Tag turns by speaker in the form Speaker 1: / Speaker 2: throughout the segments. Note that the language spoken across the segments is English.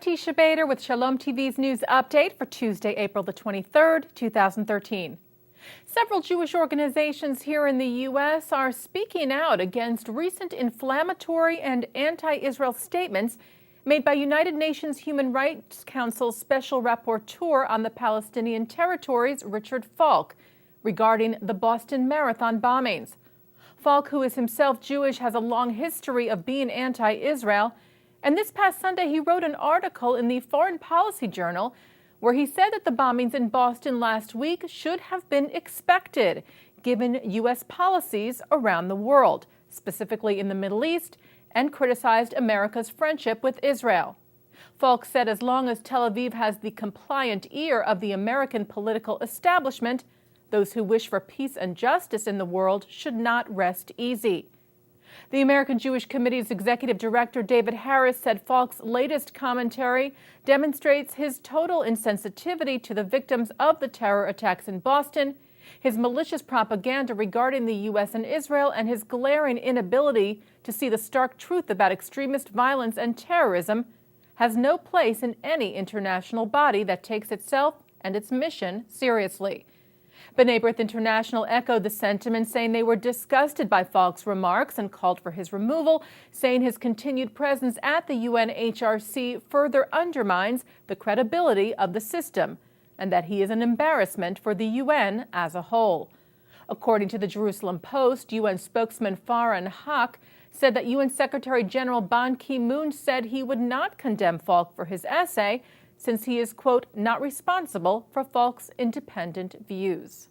Speaker 1: I'm Teisha with Shalom TV's news update for Tuesday, April the 23rd, 2013. Several Jewish organizations here in the U.S. are speaking out against recent inflammatory and anti-Israel statements made by United Nations Human Rights Council Special Rapporteur on the Palestinian territories, Richard Falk, regarding the Boston Marathon bombings. Falk, who is himself Jewish, has a long history of being anti-Israel, and this past Sunday he wrote an article in the Foreign Policy Journal where he said that the bombings in Boston last week should have been expected, given U.S. policies around the world, specifically in the Middle East, and criticized America's friendship with Israel. Falk said as long as Tel Aviv has the compliant ear of the American political establishment, those who wish for peace and justice in the world should not rest easy. The American Jewish Committee's executive director, David Harris, said Falk's latest commentary demonstrates his total insensitivity to the victims of the terror attacks in Boston, his malicious propaganda regarding the U.S. and Israel, and his glaring inability to see the stark truth about extremist violence and terrorism has no place in any international body that takes itself and its mission seriously. B'nai B'rith International echoed the sentiment, saying they were disgusted by Falk's remarks and called for his removal, saying his continued presence at the UNHRC further undermines the credibility of the system and that he is an embarrassment for the UN as a whole. According to the Jerusalem Post, UN spokesman Farhan Haq said that UN Secretary General Ban Ki-moon said he would not condemn Falk for his essay, since he is, quote, not responsible for Falk's independent views.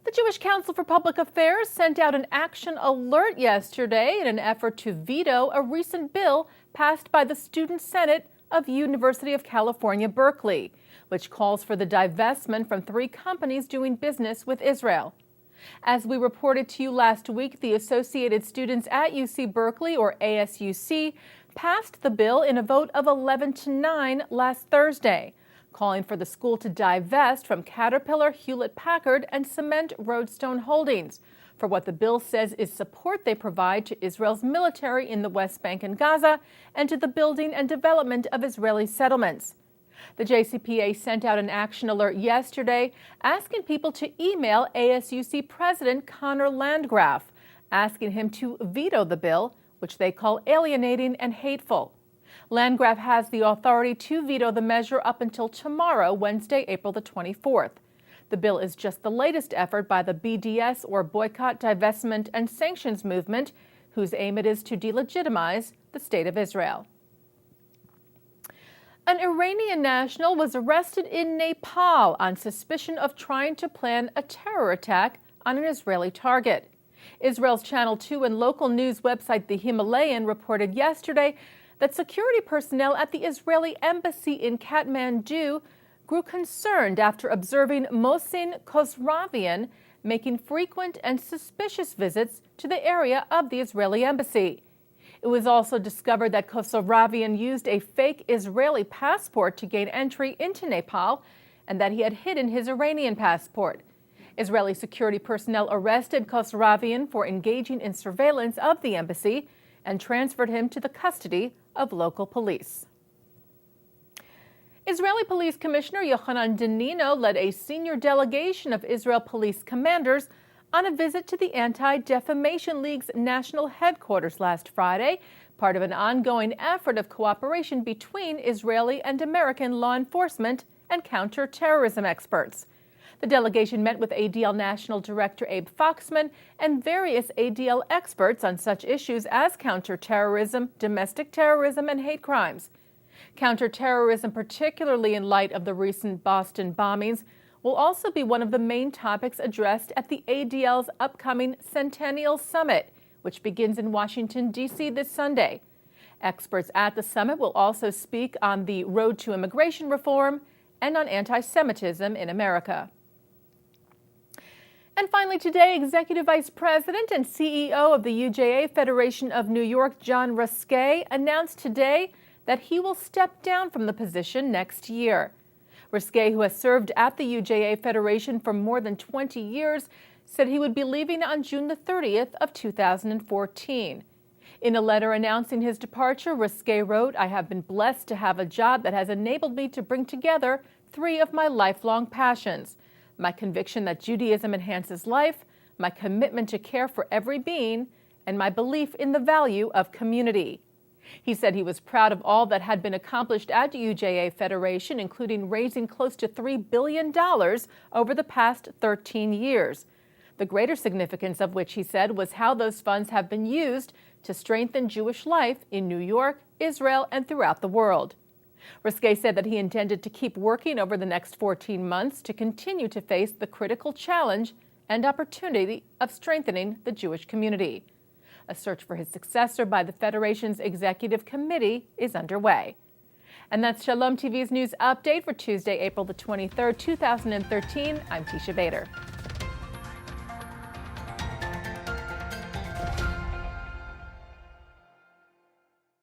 Speaker 1: The Jewish Council for Public Affairs sent out an action alert yesterday in an effort to veto a recent bill passed by the Student Senate of University of California, Berkeley, which calls for the divestment from 3 companies doing business with Israel. As we reported to you last week, the Associated Students at UC Berkeley, or ASUC, passed the bill in a vote of 11-9 last Thursday, calling for the school to divest from Caterpillar, Hewlett-Packard, and Cement Roadstone Holdings for what the bill says is support they provide to Israel's military in the West Bank and Gaza and to the building and development of Israeli settlements. The JCPA sent out an action alert yesterday asking people to email ASUC President Connor Landgraf, asking him to veto the bill, which they call alienating and hateful. Landgraf has the authority to veto the measure up until tomorrow, Wednesday, April the 24th. The bill is just the latest effort by the BDS, or Boycott, Divestment, and Sanctions Movement, whose aim it is to delegitimize the State of Israel. An Iranian national was arrested in Nepal on suspicion of trying to plan a terror attack on an Israeli target. Israel's Channel 2 and local news website The Himalayan reported yesterday that security personnel at the Israeli embassy in Kathmandu grew concerned after observing Mohsin Khosravian making frequent and suspicious visits to the area of the Israeli embassy. It was also discovered that Khosravian used a fake Israeli passport to gain entry into Nepal and that he had hidden his Iranian passport. Israeli security personnel arrested Khosravian for engaging in surveillance of the embassy and transferred him to the custody of local police. Israeli Police Commissioner Yochanan Danino led a senior delegation of Israel police commanders on a visit to the Anti-Defamation League's national headquarters last Friday, part of an ongoing effort of cooperation between Israeli and American law enforcement and counterterrorism experts. The delegation met with ADL National Director Abe Foxman and various ADL experts on such issues as counterterrorism, domestic terrorism, and hate crimes. Counterterrorism, particularly in light of the recent Boston bombings, will also be one of the main topics addressed at the ADL's upcoming Centennial Summit, which begins in Washington, D.C. this Sunday. Experts at the summit will also speak on the road to immigration reform and on anti-Semitism in America. And finally today, Executive Vice President and CEO of the UJA Federation of New York, John Ruskay, announced today that he will step down from the position next year. Ruskay, who has served at the UJA Federation for more than 20 years, said he would be leaving on June the 30th of 2014. In a letter announcing his departure, Risqué wrote, "I have been blessed to have a job that has enabled me to bring together three of my lifelong passions: my conviction that Judaism enhances life, my commitment to care for every being, and my belief in the value of community." He said he was proud of all that had been accomplished at UJA Federation, including raising close to $3 billion over the past 13 years. The greater significance of which, he said, was how those funds have been used to strengthen Jewish life in New York, Israel, and throughout the world. Risqué said that he intended to keep working over the next 14 months to continue to face the critical challenge and opportunity of strengthening the Jewish community. A search for his successor by the Federation's Executive Committee is underway. And that's Shalom TV's news update for Tuesday, April the 23rd, 2013. I'm Teisha Bader.